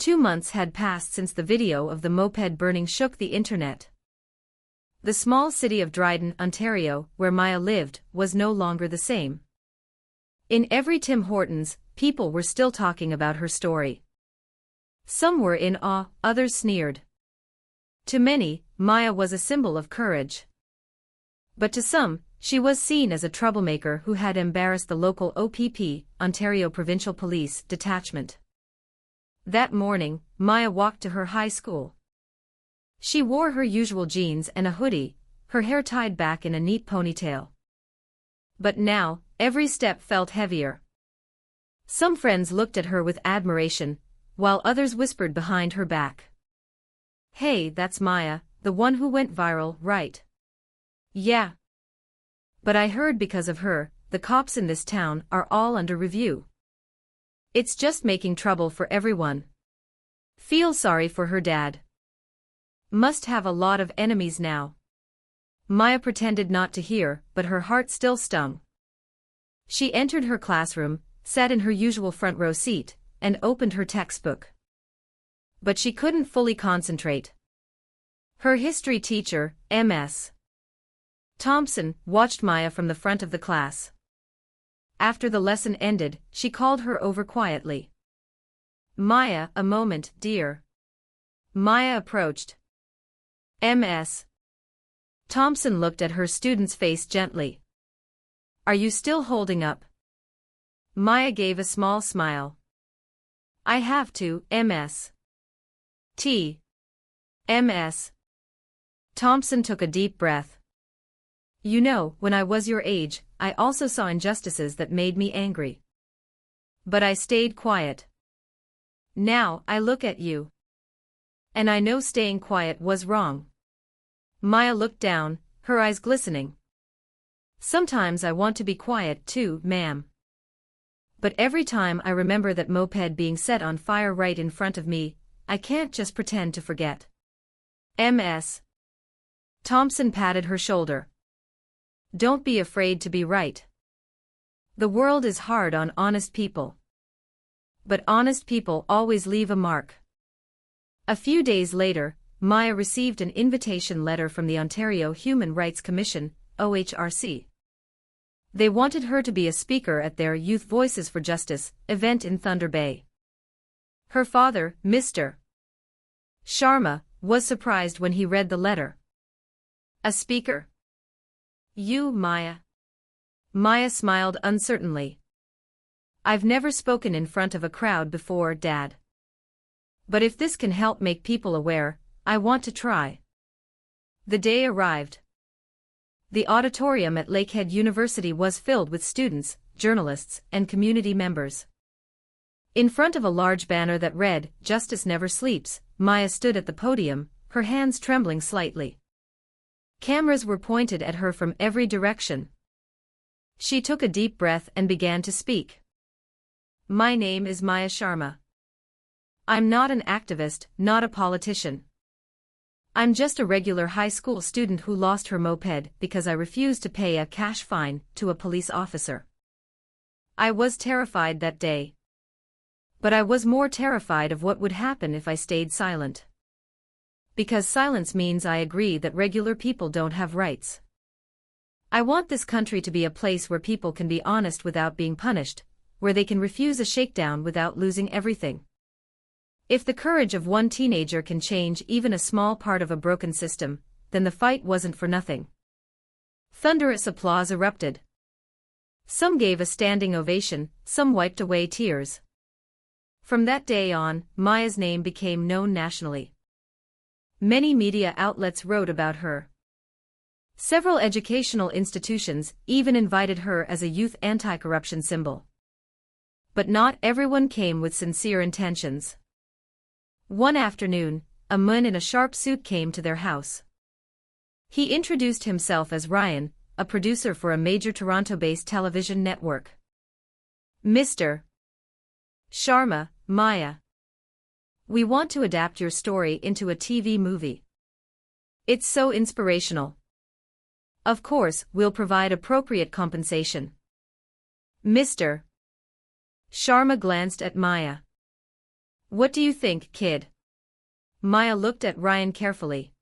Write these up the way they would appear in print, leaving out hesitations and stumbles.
2 months had passed since the video of the moped burning shook the internet. The small city of Dryden, Ontario, where Maya lived, was no longer the same. In every Tim Hortons, people were still talking about her story. Some were in awe, others sneered. To many, Maya was a symbol of courage. But to some, she was seen as a troublemaker who had embarrassed the local OPP, Ontario Provincial Police Detachment. That morning, Maya walked to her high school. She wore her usual jeans and a hoodie, her hair tied back in a neat ponytail. But now, every step felt heavier. Some friends looked at her with admiration, while others whispered behind her back. "Hey, that's Maya, the one who went viral, right?" "Yeah. But I heard because of her, the cops in this town are all under review. It's just making trouble for everyone. Feel sorry for her dad. Must have a lot of enemies now." Maya pretended not to hear, but her heart still stung. She entered her classroom, sat in her usual front row seat, and opened her textbook. But she couldn't fully concentrate. Her history teacher, Ms. Thompson, watched Maya from the front of the class. After the lesson ended, she called her over quietly. "Maya, a moment, dear." Maya approached. Ms. Thompson looked at her student's face gently. "Are you still holding up?" Maya gave a small smile. "I have to, Ms. T. Ms. Thompson took a deep breath. "You know, when I was your age, I also saw injustices that made me angry. But I stayed quiet. Now, I look at you. And I know staying quiet was wrong." Maya looked down, her eyes glistening. "Sometimes I want to be quiet too, ma'am. But every time I remember that moped being set on fire right in front of me, I can't just pretend to forget." Ms. Thompson patted her shoulder. "Don't be afraid to be right. The world is hard on honest people. But honest people always leave a mark." A few days later, Maya received an invitation letter from the Ontario Human Rights Commission, OHRC. They wanted her to be a speaker at their Youth Voices for Justice event in Thunder Bay. Her father, Mr. Sharma, was surprised when he read the letter. "A speaker? You, Maya?" Maya smiled uncertainly. "I've never spoken in front of a crowd before, Dad. But if this can help make people aware, I want to try." The day arrived. The auditorium at Lakehead University was filled with students, journalists, and community members. In front of a large banner that read, "Justice Never Sleeps," Maya stood at the podium, her hands trembling slightly. Cameras were pointed at her from every direction. She took a deep breath and began to speak. "My name is Maya Sharma. I'm not an activist, not a politician. I'm just a regular high school student who lost her moped because I refused to pay a cash fine to a police officer. I was terrified that day. But I was more terrified of what would happen if I stayed silent. Because silence means I agree that regular people don't have rights. I want this country to be a place where people can be honest without being punished, where they can refuse a shakedown without losing everything. If the courage of one teenager can change even a small part of a broken system, then the fight wasn't for nothing." Thunderous applause erupted. Some gave a standing ovation, some wiped away tears. From that day on, Maya's name became known nationally. Many media outlets wrote about her. Several educational institutions even invited her as a youth anti-corruption symbol. But not everyone came with sincere intentions. One afternoon, a man in a sharp suit came to their house. He introduced himself as Ryan, a producer for a major Toronto-based television network. "Mr. Sharma, Maya. We want to adapt your story into a TV movie. It's so inspirational. Of course, we'll provide appropriate compensation." Mr. Sharma glanced at Maya. What do you think, kid? Maya looked at Ryan carefully.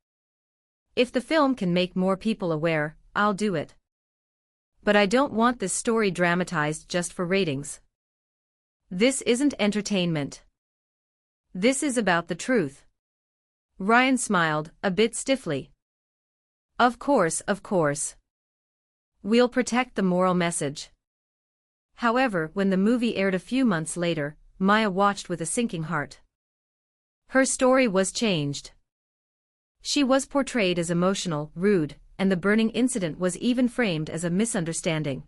If the film can make more people aware, I'll do it. But I don't want this story dramatized just for ratings. This isn't entertainment. This is about the truth. Ryan smiled, a bit stiffly. Of course, of course. We'll protect the moral message. However, when the movie aired a few months later, Maya watched with a sinking heart. Her story was changed. She was portrayed as emotional, rude, and the burning incident was even framed as a misunderstanding.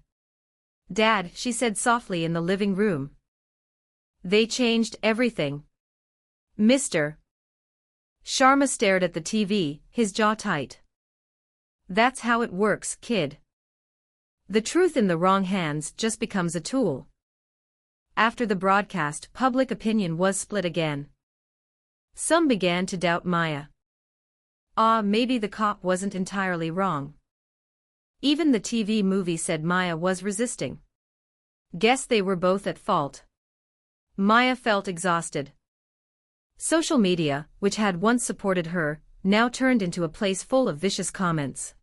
Dad, she said softly in the living room. They changed everything. Mr. Sharma stared at the TV, his jaw tight. That's how it works, kid. The truth in the wrong hands just becomes a tool. After the broadcast, public opinion was split again. Some began to doubt Maya. Maybe the cop wasn't entirely wrong. Even the TV movie said Maya was resisting. Guess they were both at fault. Maya felt exhausted. Social media, which had once supported her, now turned into a place full of vicious comments.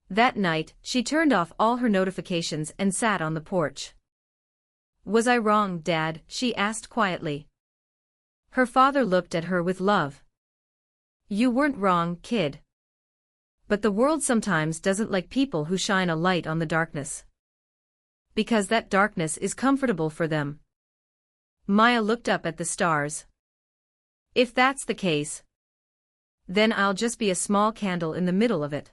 That night, she turned off all her notifications and sat on the porch. Was I wrong, Dad? She asked quietly. Her father looked at her with love. You weren't wrong, kid. But the world sometimes doesn't like people who shine a light on the darkness. Because that darkness is comfortable for them. Maya looked up at the stars. If that's the case, then I'll just be a small candle in the middle of it.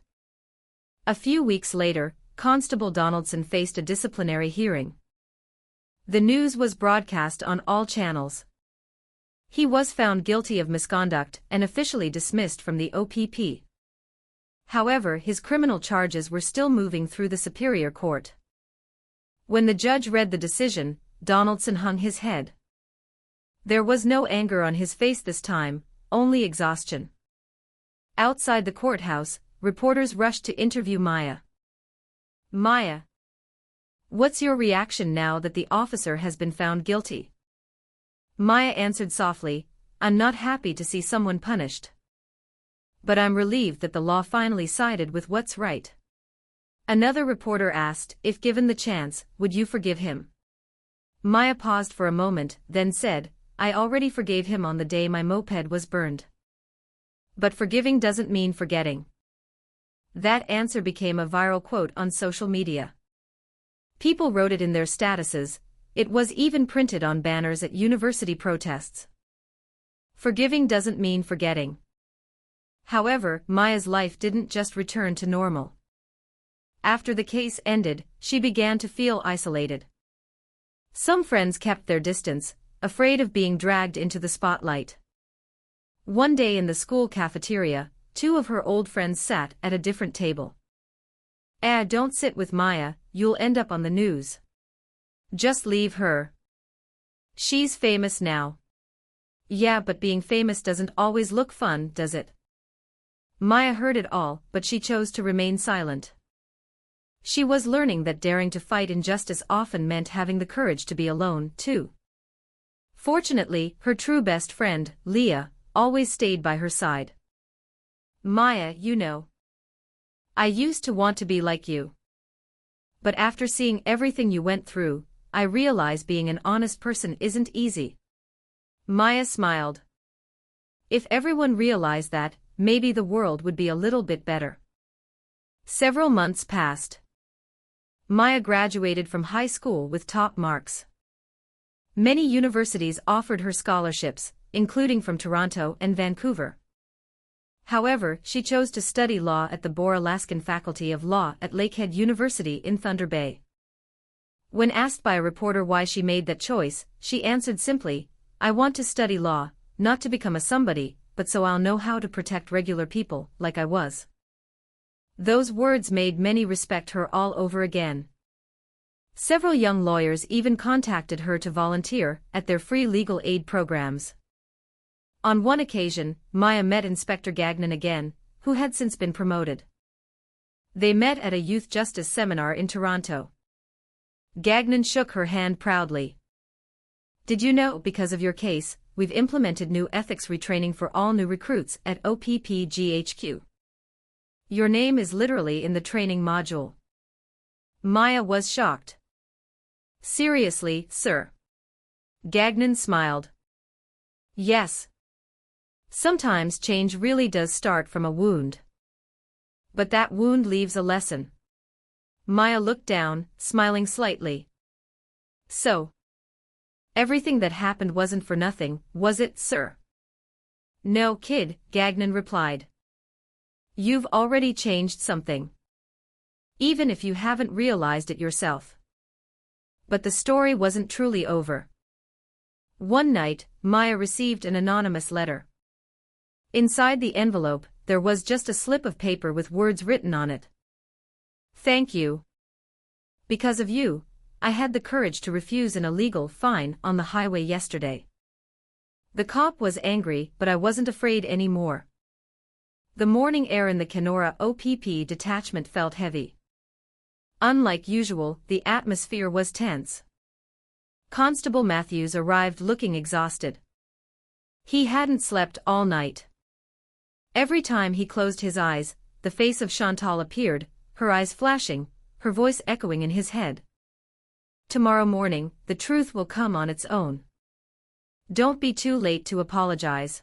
A few weeks later, Constable Donaldson faced a disciplinary hearing. The news was broadcast on all channels. He was found guilty of misconduct and officially dismissed from the OPP. However, his criminal charges were still moving through the Superior Court. When the judge read the decision, Donaldson hung his head. There was no anger on his face this time, only exhaustion. Outside the courthouse, reporters rushed to interview Maya. Maya, what's your reaction now that the officer has been found guilty? Maya answered softly, I'm not happy to see someone punished. But I'm relieved that the law finally sided with what's right. Another reporter asked, if given the chance, would you forgive him? Maya paused for a moment, then said, I already forgave him on the day my moped was burned. But forgiving doesn't mean forgetting. That answer became a viral quote on social media. People wrote it in their statuses. It was even printed on banners at university protests. Forgiving doesn't mean forgetting. However, Maya's life didn't just return to normal. After the case ended, she began to feel isolated. Some friends kept their distance, afraid of being dragged into the spotlight. One day in the school cafeteria, two of her old friends sat at a different table. Don't sit with Maya, you'll end up on the news. Just leave her. She's famous now. Yeah, but being famous doesn't always look fun, does it? Maya heard it all, but she chose to remain silent. She was learning that daring to fight injustice often meant having the courage to be alone, too. Fortunately, her true best friend, Leah, always stayed by her side. Maya, you know, I used to want to be like you. But after seeing everything you went through, I realize being an honest person isn't easy. Maya smiled. If everyone realized that, maybe the world would be a little bit better. Several months passed. Maya graduated from high school with top marks. Many universities offered her scholarships, including from Toronto and Vancouver. However, she chose to study law at the Bor-Alaskan Faculty of Law at Lakehead University in Thunder Bay. When asked by a reporter why she made that choice, she answered simply, I want to study law, not to become a somebody, but so I'll know how to protect regular people, like I was. Those words made many respect her all over again. Several young lawyers even contacted her to volunteer at their free legal aid programs. On one occasion, Maya met Inspector Gagnon again, who had since been promoted. They met at a youth justice seminar in Toronto. Gagnon shook her hand proudly. Did you know, because of your case, we've implemented new ethics retraining for all new recruits at OPPGHQ. Your name is literally in the training module. Maya was shocked. Seriously, sir? Gagnon smiled. Yes. Sometimes change really does start from a wound. But that wound leaves a lesson. Maya looked down, smiling slightly. So, everything that happened wasn't for nothing, was it, sir? No, kid, Gagnon replied. You've already changed something. Even if you haven't realized it yourself. But the story wasn't truly over. One night, Maya received an anonymous letter. Inside the envelope, there was just a slip of paper with words written on it. Thank you. Because of you, I had the courage to refuse an illegal fine on the highway yesterday. The cop was angry, but I wasn't afraid anymore. The morning air in the Kenora OPP detachment felt heavy. Unlike usual, the atmosphere was tense. Constable Matthews arrived looking exhausted. He hadn't slept all night. Every time he closed his eyes, the face of Chantal appeared, her eyes flashing, her voice echoing in his head. Tomorrow morning, the truth will come on its own. Don't be too late to apologize.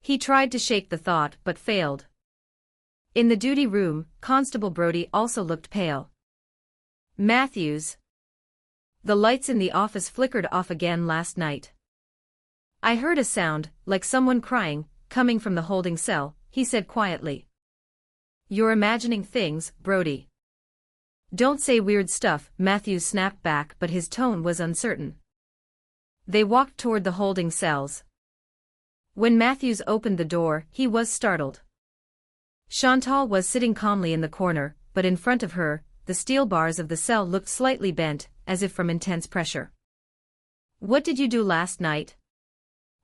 He tried to shake the thought but failed. In the duty room, Constable Brody also looked pale. Matthews. The lights in the office flickered off again last night. I heard a sound, like someone crying, coming from the holding cell, he said quietly. You're imagining things, Brody. Don't say weird stuff, Matthews snapped back, but his tone was uncertain. They walked toward the holding cells. When Matthews opened the door, he was startled. Chantal was sitting calmly in the corner, but in front of her, the steel bars of the cell looked slightly bent, as if from intense pressure. What did you do last night?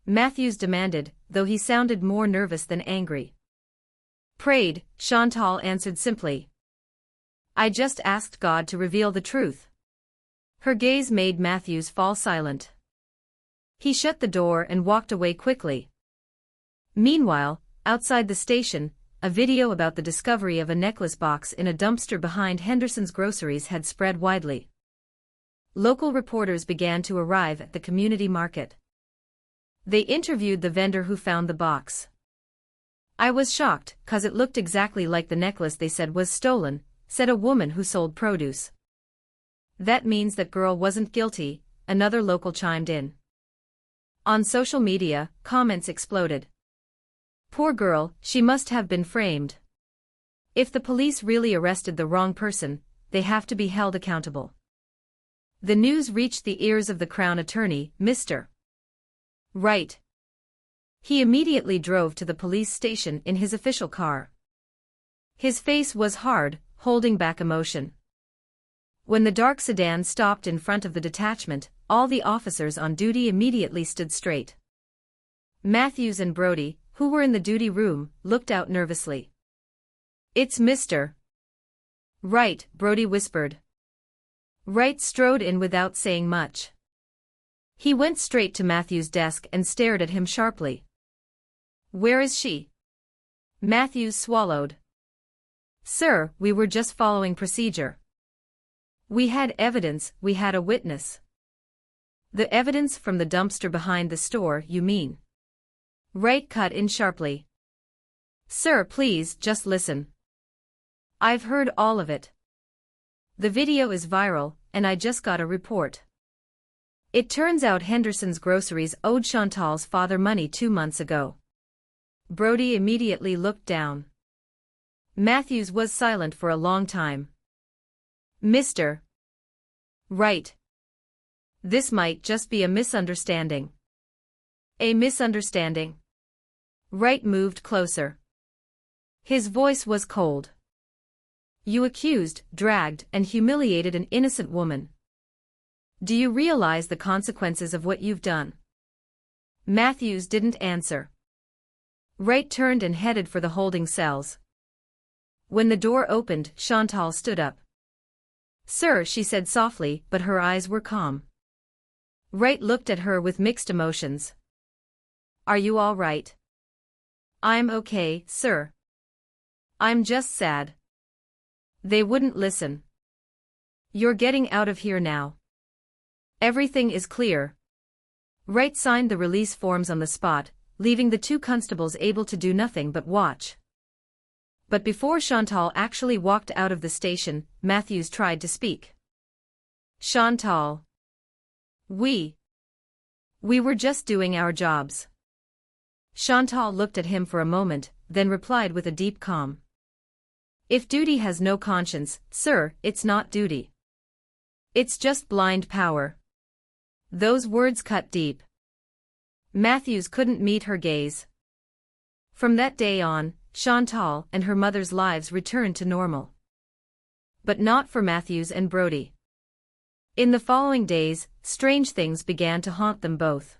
Matthews demanded, though he sounded more nervous than angry. Prayed, Chantal answered simply. I just asked God to reveal the truth. Her gaze made Matthews fall silent. He shut the door and walked away quickly. Meanwhile, outside the station, a video about the discovery of a necklace box in a dumpster behind Henderson's groceries had spread widely. Local reporters began to arrive at the community market. They interviewed the vendor who found the box. I was shocked, 'cause it looked exactly like the necklace they said was stolen, said a woman who sold produce. That means that girl wasn't guilty, another local chimed in. On social media, comments exploded. Poor girl, she must have been framed. If the police really arrested the wrong person, they have to be held accountable. The news reached the ears of the Crown Attorney, Mr. Wright. He immediately drove to the police station in his official car. His face was hard, holding back emotion. When the dark sedan stopped in front of the detachment, all the officers on duty immediately stood straight. Matthews and Brody, who were in the duty room, looked out nervously. It's Mr. Wright, Brody whispered. Wright strode in without saying much. He went straight to Matthews' desk and stared at him sharply. Where is she? Matthews swallowed. Sir, we were just following procedure. We had evidence, we had a witness. The evidence from the dumpster behind the store, you mean? Wright cut in sharply. Sir, please, just listen. I've heard all of it. The video is viral, and I just got a report. It turns out Henderson's groceries owed Chantal's father money 2 months ago. Brody immediately looked down. Matthews was silent for a long time. Mr. Wright. This might just be a misunderstanding. A misunderstanding. Wright moved closer. His voice was cold. You accused, dragged, and humiliated an innocent woman. Do you realize the consequences of what you've done? Matthews didn't answer. Wright turned and headed for the holding cells. When the door opened, Chantal stood up. Sir, she said softly, but her eyes were calm. Wright looked at her with mixed emotions. Are you all right? I'm okay, sir. I'm just sad. They wouldn't listen. You're getting out of here now. Everything is clear. Wright signed the release forms on the spot, leaving the two constables able to do nothing but watch. But before Chantal actually walked out of the station, Matthews tried to speak. Chantal. We were just doing our jobs. Chantal looked at him for a moment, then replied with a deep calm. If duty has no conscience, sir, it's not duty. It's just blind power. Those words cut deep. Matthews couldn't meet her gaze. From that day on, Chantal and her mother's lives returned to normal. But not for Matthews and Brody. In the following days, strange things began to haunt them both.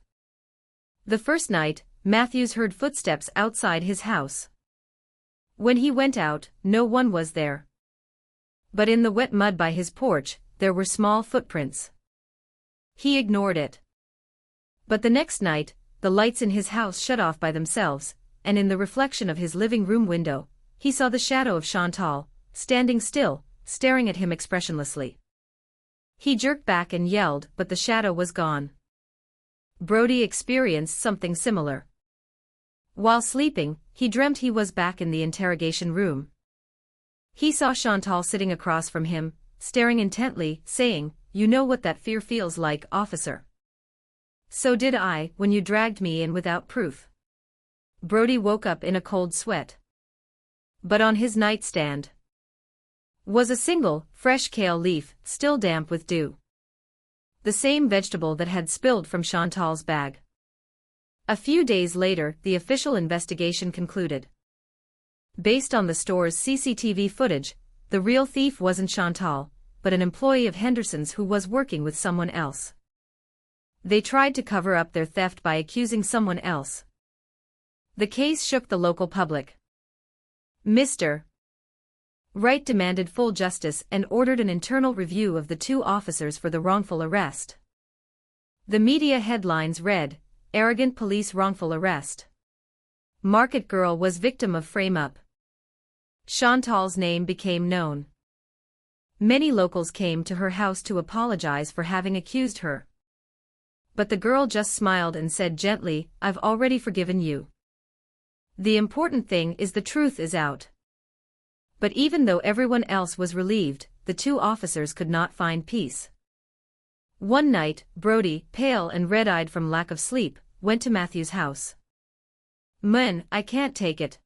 The first night, Matthews heard footsteps outside his house. When he went out, no one was there. But in the wet mud by his porch, there were small footprints. He ignored it. But the next night, the lights in his house shut off by themselves, and in the reflection of his living room window, he saw the shadow of Chantal, standing still, staring at him expressionlessly. He jerked back and yelled, but the shadow was gone. Brody experienced something similar. While sleeping, he dreamt he was back in the interrogation room. He saw Chantal sitting across from him, staring intently, saying, "You know what that fear feels like, officer. So did I, when you dragged me in without proof." Brody woke up in a cold sweat. But on his nightstand was a single, fresh kale leaf, still damp with dew. The same vegetable that had spilled from Chantal's bag. A few days later, the official investigation concluded. Based on the store's CCTV footage, the real thief wasn't Chantal, but an employee of Henderson's who was working with someone else. They tried to cover up their theft by accusing someone else. The case shook the local public. Mr. Wright demanded full justice and ordered an internal review of the two officers for the wrongful arrest. The media headlines read, "Arrogant police wrongful arrest. Market girl was victim of frame-up." Chantal's name became known. Many locals came to her house to apologize for having accused her. But the girl just smiled and said gently, "I've already forgiven you. The important thing is the truth is out." But even though everyone else was relieved, the two officers could not find peace. One night, Brody, pale and red-eyed from lack of sleep, went to Matthew's house. "Man, I can't take it.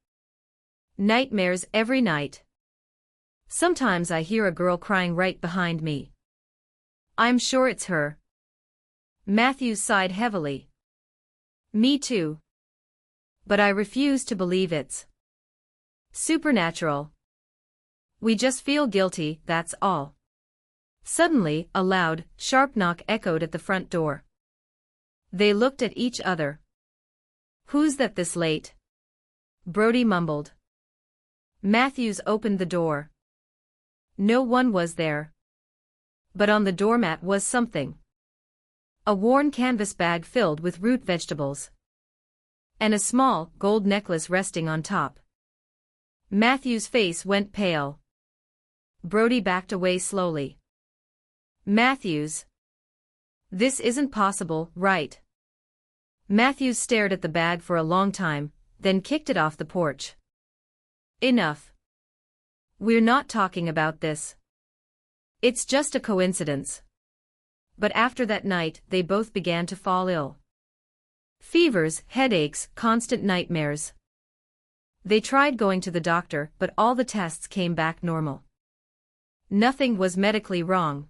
Nightmares every night. Sometimes I hear a girl crying right behind me. I'm sure it's her." Matthews sighed heavily. "Me too. But I refuse to believe it's supernatural. We just feel guilty, that's all." Suddenly, a loud, sharp knock echoed at the front door. They looked at each other. "Who's that this late?" Brody mumbled. Matthews opened the door. No one was there. But on the doormat was something. A worn canvas bag filled with root vegetables. And a small, gold necklace resting on top. Matthew's face went pale. Brody backed away slowly. "Matthews. This isn't possible, right?" Matthews stared at the bag for a long time, then kicked it off the porch. "Enough. We're not talking about this. It's just a coincidence." But after that night, they both began to fall ill. Fevers, headaches, constant nightmares. They tried going to the doctor, but all the tests came back normal. Nothing was medically wrong.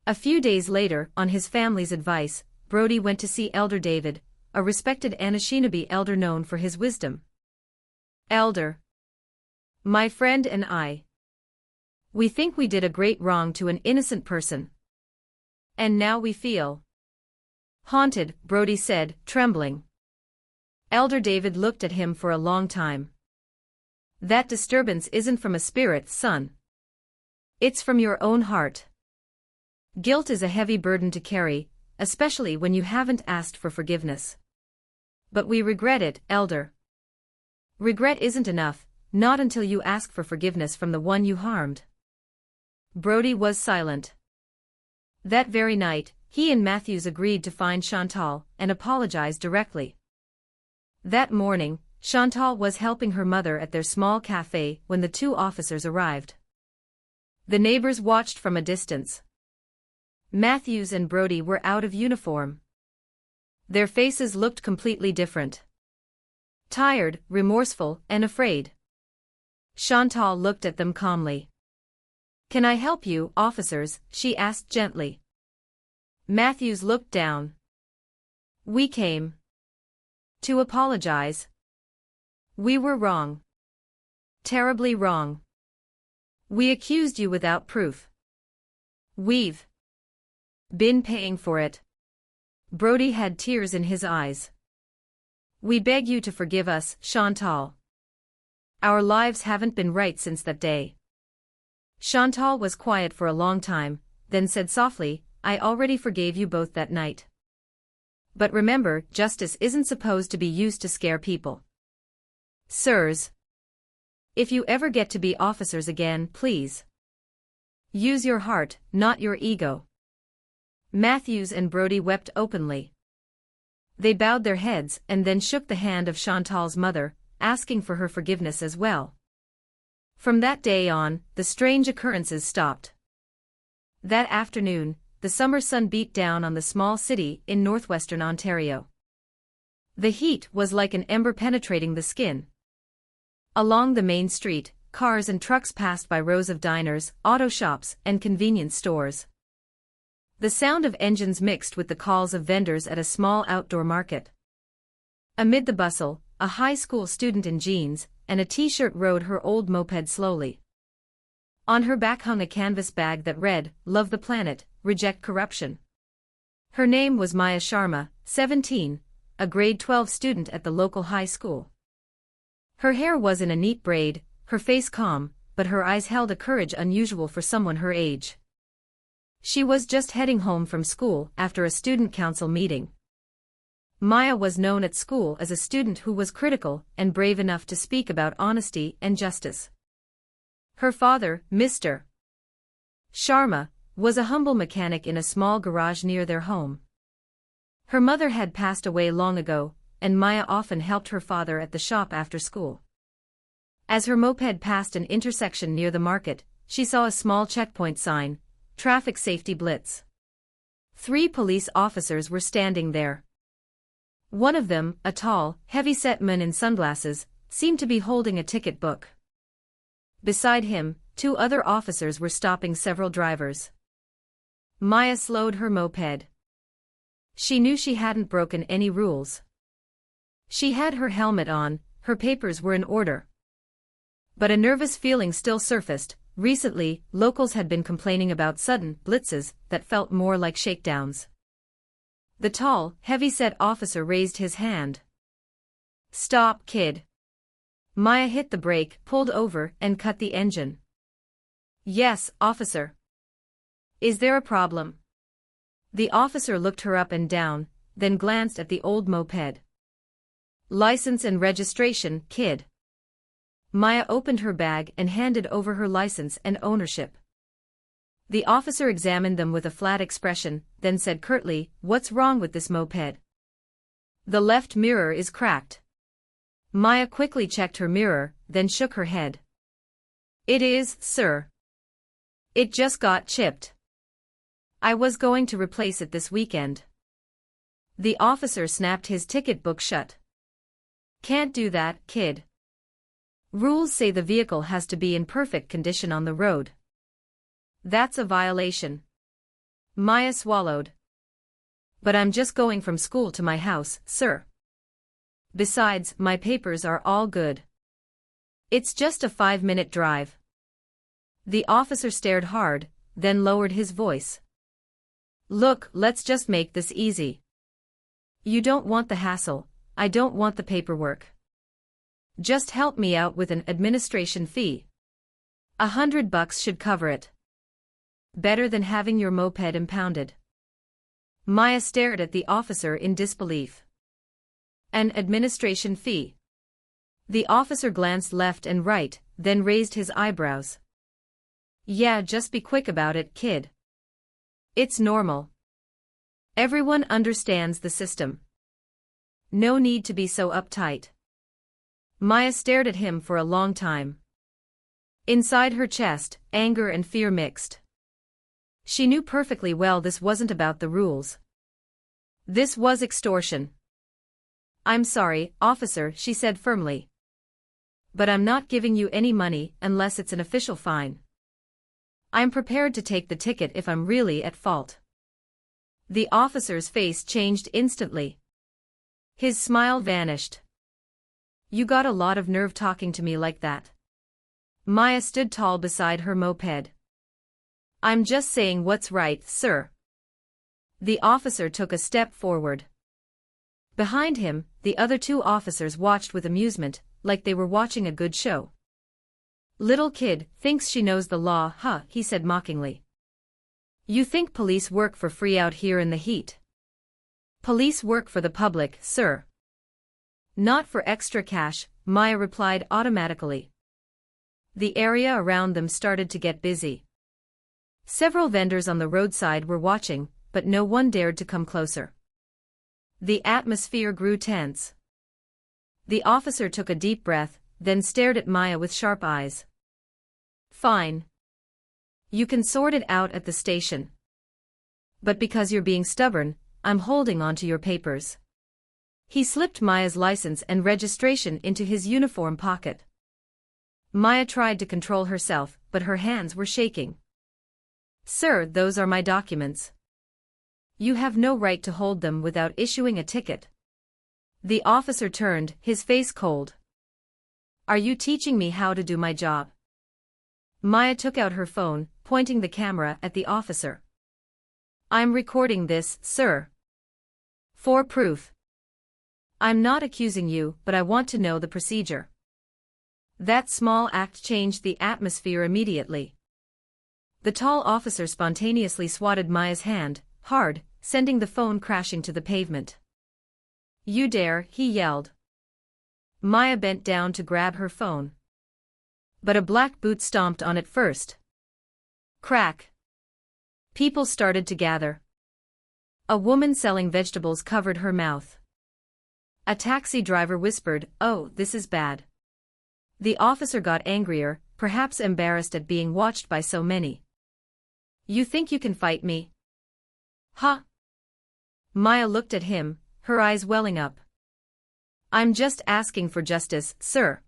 A few days later, on his family's advice, Brody went to see Elder David, a respected Anishinaabe elder known for his wisdom. "Elder, my friend and I, we think we did a great wrong to an innocent person. And now we feel haunted," Brody said, trembling. Elder David looked at him for a long time. "That disturbance isn't from a spirit, son. It's from your own heart. Guilt is a heavy burden to carry, especially when you haven't asked for forgiveness. But we regret it, Elder. Regret isn't enough, not until you ask for forgiveness from the one you harmed. Brody was silent. That very night, he and Matthews agreed to find Chantal and apologize directly. That morning, Chantal was helping her mother at their small cafe when the two officers arrived. The neighbors watched from a distance. Matthews and Brody were out of uniform. Their faces looked completely different. Tired, remorseful, and afraid. Chantal looked at them calmly. "Can I help you, officers?" she asked gently. Matthews looked down. "We came to apologize. We were wrong. Terribly wrong. We accused you without proof. We've been paying for it." Brody had tears in his eyes. "We beg you to forgive us, Chantal. Our lives haven't been right since that day." Chantal was quiet for a long time, then said softly, "I already forgave you both that night. But remember, justice isn't supposed to be used to scare people. Sirs, if you ever get to be officers again, please use your heart, not your ego." Matthews and Brody wept openly. They bowed their heads and then shook the hand of Chantal's mother, asking for her forgiveness as well. From that day on, the strange occurrences stopped. That afternoon, the summer sun beat down on the small city in northwestern Ontario. The heat was like an ember penetrating the skin. Along the main street, cars and trucks passed by rows of diners, auto shops, and convenience stores. The sound of engines mixed with the calls of vendors at a small outdoor market. Amid the bustle, a high school student in jeans and a t-shirt rode her old moped slowly. On her back hung a canvas bag that read, "Love the planet, reject corruption." Her name was Maya Sharma, 17, a grade 12 student at the local high school. Her hair was in a neat braid, her face calm, but her eyes held a courage unusual for someone her age. She was just heading home from school after a student council meeting. Maya was known at school as a student who was critical and brave enough to speak about honesty and justice. Her father, Mr. Sharma, was a humble mechanic in a small garage near their home. Her mother had passed away long ago, and Maya often helped her father at the shop after school. As her moped passed an intersection near the market, she saw a small checkpoint sign, "Traffic Safety Blitz." 3 police officers were standing there. One of them, a tall, heavy-set man in sunglasses, seemed to be holding a ticket book. Beside him, 2 other officers were stopping several drivers. Maya slowed her moped. She knew she hadn't broken any rules. She had her helmet on, her papers were in order. But a nervous feeling still surfaced. Recently, locals had been complaining about sudden blitzes that felt more like shakedowns. The tall, heavy-set officer raised his hand. "Stop, kid." Maya hit the brake, pulled over, and cut the engine. "Yes, officer." "Is there a problem?" The officer looked her up and down, then glanced at the old moped. "License and registration, kid." Maya opened her bag and handed over her license and ownership. The officer examined them with a flat expression, then said curtly, "What's wrong with this moped?" "The left mirror is cracked." Maya quickly checked her mirror, then shook her head. "It is, sir. It just got chipped. I was going to replace it this weekend." The officer snapped his ticket book shut. "Can't do that, kid. Rules say the vehicle has to be in perfect condition on the road. That's a violation." Maya swallowed. "But I'm just going from school to my house, sir. Besides, my papers are all good. It's just a 5-minute drive." The officer stared hard, then lowered his voice. "Look, let's just make this easy. You don't want the hassle, I don't want the paperwork. Just help me out with an administration fee. $100 should cover it. Better than having your moped impounded." Maya stared at the officer in disbelief. An administration fee. The officer glanced left and right, then raised his eyebrows. Yeah, just be quick about it, kid. It's normal. Everyone understands the system. No need to be so uptight. Maya stared at him for a long time. Inside her chest, anger and fear mixed. She knew perfectly well this wasn't about the rules. This was extortion. I'm sorry, officer, she said firmly. But I'm not giving you any money unless it's an official fine. I'm prepared to take the ticket if I'm really at fault. The officer's face changed instantly. His smile vanished. You got a lot of nerve talking to me like that. Maya stood tall beside her moped. I'm just saying what's right, sir. The officer took a step forward. Behind him, the other two officers watched with amusement, like they were watching a good show. Little kid, thinks she knows the law, huh, he said mockingly. You think police work for free out here in the heat? Police work for the public, sir. Not for extra cash, Maya replied automatically. The area around them started to get busy. Several vendors on the roadside were watching, but no one dared to come closer. The atmosphere grew tense. The officer took a deep breath, then stared at Maya with sharp eyes. Fine. You can sort it out at the station. But because you're being stubborn, I'm holding on to your papers. He slipped Maya's license and registration into his uniform pocket. Maya tried to control herself, but her hands were shaking. Sir, those are my documents. You have no right to hold them without issuing a ticket. The officer turned, his face cold. Are you teaching me how to do my job? Maya took out her phone, pointing the camera at the officer. I'm recording this, sir. For proof. I'm not accusing you, but I want to know the procedure. That small act changed the atmosphere immediately. The tall officer spontaneously swatted Maya's hand, hard, sending the phone crashing to the pavement. You dare, he yelled. Maya bent down to grab her phone. But a black boot stomped on it first. Crack. People started to gather. A woman selling vegetables covered her mouth. A taxi driver whispered, "Oh, this is bad." The officer got angrier, perhaps embarrassed at being watched by so many. You think you can fight me? Huh? Maya looked at him, her eyes welling up. I'm just asking for justice, sir.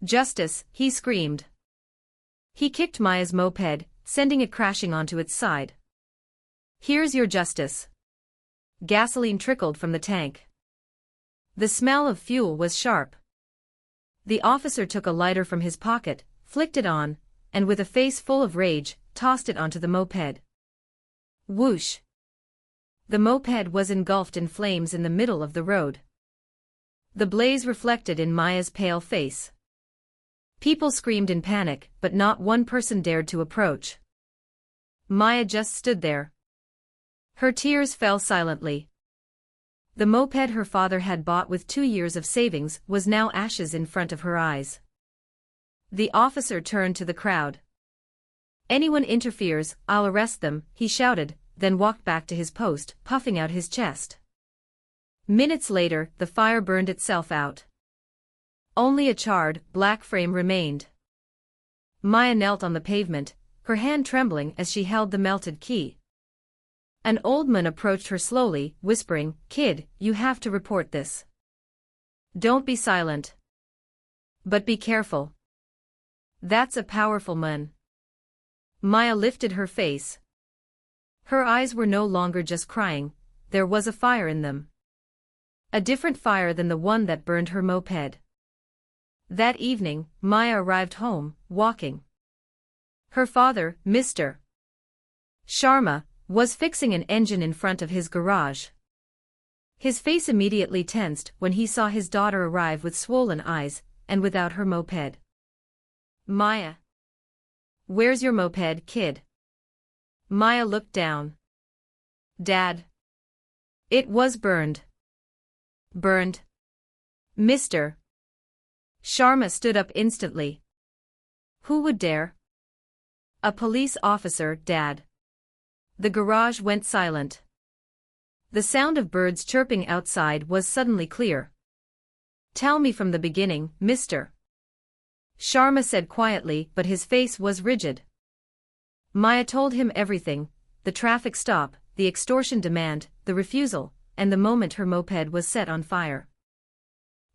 Justice, he screamed. He kicked Maya's moped, sending it crashing onto its side. Here's your justice. Gasoline trickled from the tank. The smell of fuel was sharp. The officer took a lighter from his pocket, flicked it on, and with a face full of rage, tossed it onto the moped. Whoosh! The moped was engulfed in flames in the middle of the road. The blaze reflected in Maya's pale face. People screamed in panic, but not one person dared to approach. Maya just stood there. Her tears fell silently. The moped her father had bought with 2 years of savings was now ashes in front of her eyes. The officer turned to the crowd. Anyone interferes, I'll arrest them, he shouted, then walked back to his post, puffing out his chest. Minutes later, the fire burned itself out. Only a charred, black frame remained. Maya knelt on the pavement, her hand trembling as she held the melted key. An old man approached her slowly, whispering, "Kid, you have to report this. Don't be silent. But be careful. That's a powerful man." Maya lifted her face. Her eyes were no longer just crying, there was a fire in them. A different fire than the one that burned her moped. That evening, Maya arrived home, walking. Her father, Mr. Sharma, was fixing an engine in front of his garage. His face immediately tensed when he saw his daughter arrive with swollen eyes, and without her moped. Maya. Where's your moped, kid? Maya looked down. Dad. It was burned. Burned. Mr. Sharma stood up instantly. Who would dare? A police officer, Dad. The garage went silent. The sound of birds chirping outside was suddenly clear. Tell me from the beginning, Mr. Sharma said quietly, but his face was rigid. Maya told him everything, the traffic stop, the extortion demand, the refusal, and the moment her moped was set on fire.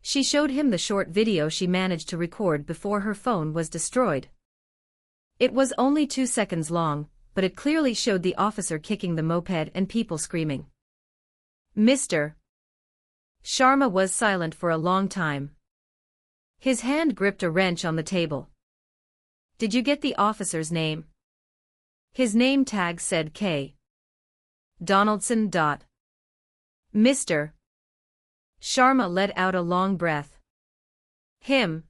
She showed him the short video she managed to record before her phone was destroyed. It was only 2 seconds long, but it clearly showed the officer kicking the moped and people screaming. Mr. Sharma was silent for a long time. His hand gripped a wrench on the table. Did you get the officer's name? His name tag said K. Donaldson. Mr. Sharma let out a long breath. Him.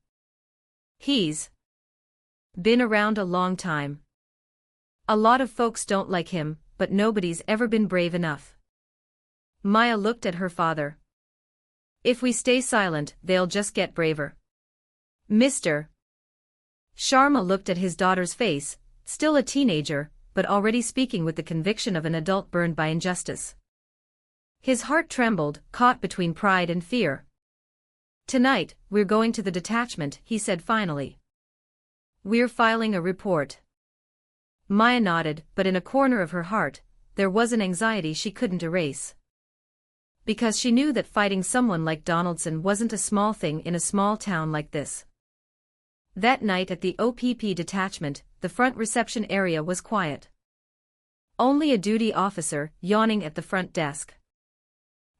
He's been around a long time. A lot of folks don't like him, but nobody's ever been brave enough. Maya looked at her father. If we stay silent, they'll just get braver. Mr. Sharma looked at his daughter's face, still a teenager, but already speaking with the conviction of an adult burned by injustice. His heart trembled, caught between pride and fear. Tonight, we're going to the detachment, he said finally. We're filing a report. Maya nodded, but in a corner of her heart, there was an anxiety she couldn't erase. Because she knew that fighting someone like Donaldson wasn't a small thing in a small town like this. That night at the OPP detachment, the front reception area was quiet. Only a duty officer, yawning at the front desk.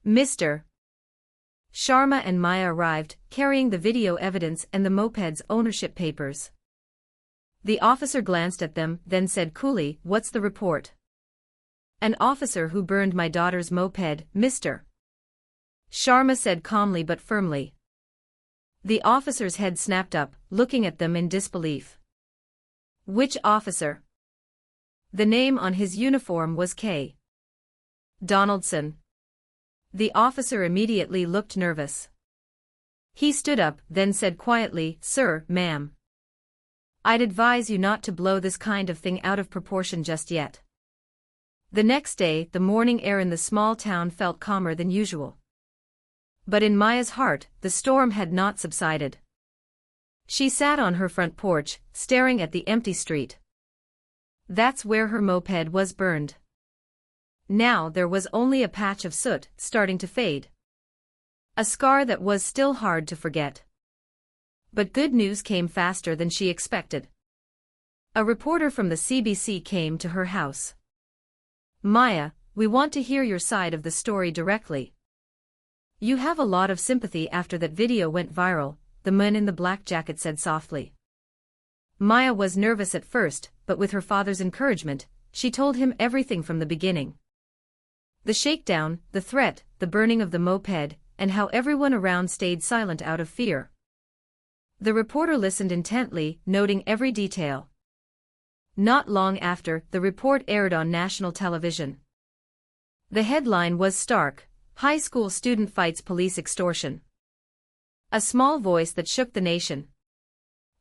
Mr. Sharma and Maya arrived, carrying the video evidence and the moped's ownership papers. The officer glanced at them, then said coolly, "What's the report?" "An officer who burned my daughter's moped, Mr. Sharma said calmly but firmly. The officer's head snapped up, looking at them in disbelief. Which officer? The name on his uniform was K. Donaldson. The officer immediately looked nervous. He stood up, then said quietly, "Sir, ma'am. I'd advise you not to blow this kind of thing out of proportion just yet." The next day, the morning air in the small town felt calmer than usual. But in Maya's heart, the storm had not subsided. She sat on her front porch, staring at the empty street. That's where her moped was burned. Now there was only a patch of soot, starting to fade. A scar that was still hard to forget. But good news came faster than she expected. A reporter from the CBC came to her house. "Maya, we want to hear your side of the story directly. You have a lot of sympathy after that video went viral," the man in the black jacket said softly. Maya was nervous at first, but with her father's encouragement, she told him everything from the beginning. The shakedown, the threat, the burning of the moped, and how everyone around stayed silent out of fear. The reporter listened intently, noting every detail. Not long after, the report aired on national television. The headline was stark: "High school student fights police extortion." A small voice that shook the nation.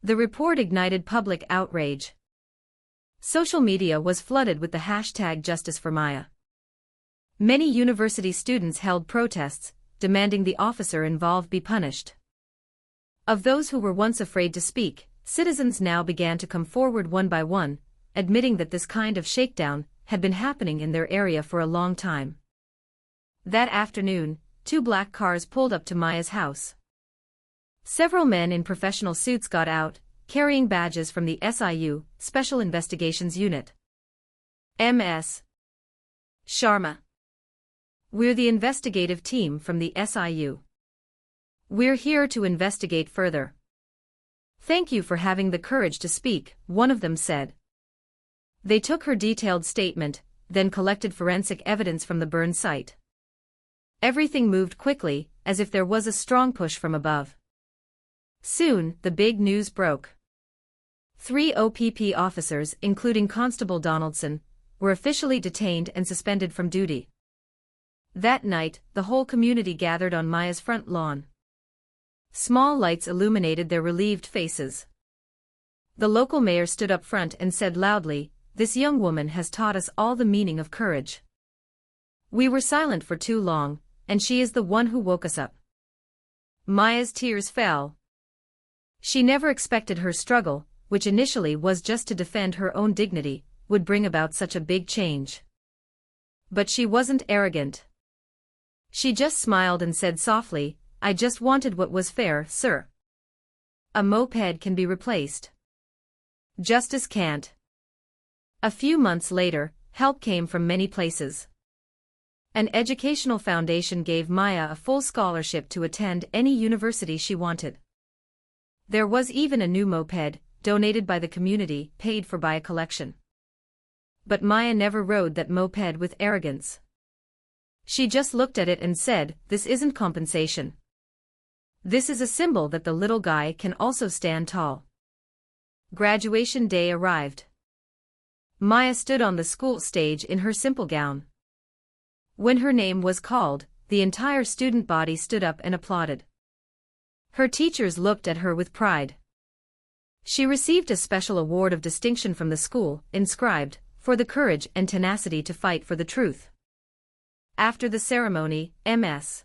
The report ignited public outrage. Social media was flooded with the hashtag Justice for Maya. Many university students held protests, demanding the officer involved be punished. Of those who were once afraid to speak, citizens now began to come forward one by one, admitting that this kind of shakedown had been happening in their area for a long time. That afternoon, 2 black cars pulled up to Maya's house. Several men in professional suits got out, carrying badges from the SIU, Special Investigations Unit. "Ms. Sharma. We're the investigative team from the SIU. We're here to investigate further." "Thank you for having the courage to speak," one of them said. They took her detailed statement, then collected forensic evidence from the burn site. Everything moved quickly, as if there was a strong push from above. Soon, the big news broke. 3 OPP officers, including Constable Donaldson, were officially detained and suspended from duty. That night, the whole community gathered on Maya's front lawn. Small lights illuminated their relieved faces. The local mayor stood up front and said loudly, "This young woman has taught us all the meaning of courage. We were silent for too long, and she is the one who woke us up." Maya's tears fell. She never expected her struggle, which initially was just to defend her own dignity, would bring about such a big change. But she wasn't arrogant. She just smiled and said softly, "I just wanted what was fair, sir. A moped can be replaced. Justice can't." A few months later, help came from many places. An educational foundation gave Maya a full scholarship to attend any university she wanted. There was even a new moped, donated by the community, paid for by a collection. But Maya never rode that moped with arrogance. She just looked at it and said, "This isn't compensation. This is a symbol that the little guy can also stand tall." Graduation day arrived. Maya stood on the school stage in her simple gown. When her name was called, the entire student body stood up and applauded. Her teachers looked at her with pride. She received a special award of distinction from the school, inscribed, "For the courage and tenacity to fight for the truth." After the ceremony, Ms.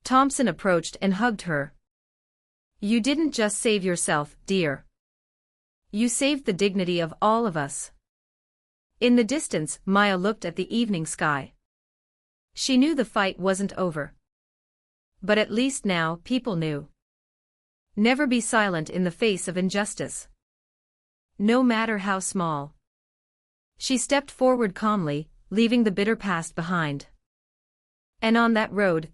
Thompson approached and hugged her. "You didn't just save yourself, dear. You saved the dignity of all of us." In the distance, Maya looked at the evening sky. She knew the fight wasn't over. But at least now people knew. Never be silent in the face of injustice. No matter how small. She stepped forward calmly, leaving the bitter past behind. And on that road,